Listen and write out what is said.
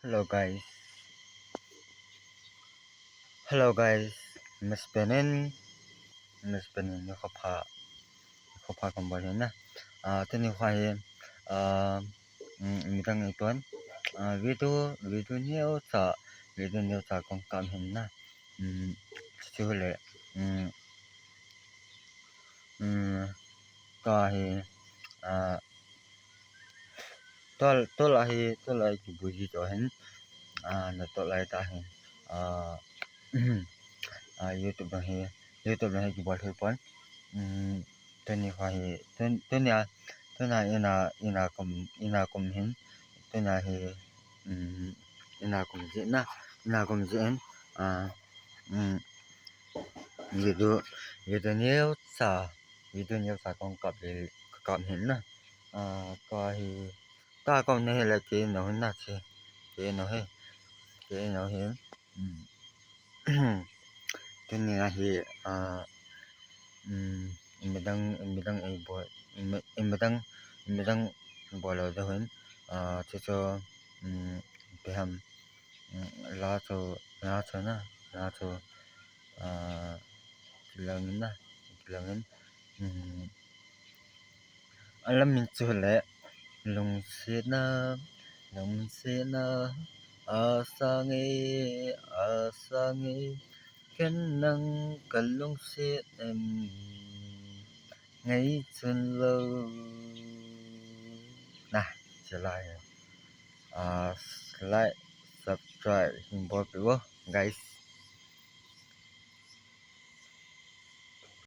Hello guys. Hello guys. Mas Benin yo khapa kambal na. Tani khwaye mitang ituan. Video ni sa kong kam hin na. Sihule ka hi tol ai ki buji to hin na tol ai ta hin YouTube na hi ki bol he pon tani khwaye tana ina kom hin tana he ina kom je en video ni sa kong kap hin na ka hi ta kom ne la ke no na che ke no he tani hi imedang ai bo imedang bolo da hin che cho beham la cho kilangin alam min chu le lung se na asange ken nang kalung se em ngai chun lo na chalai like subscribe hin bo guys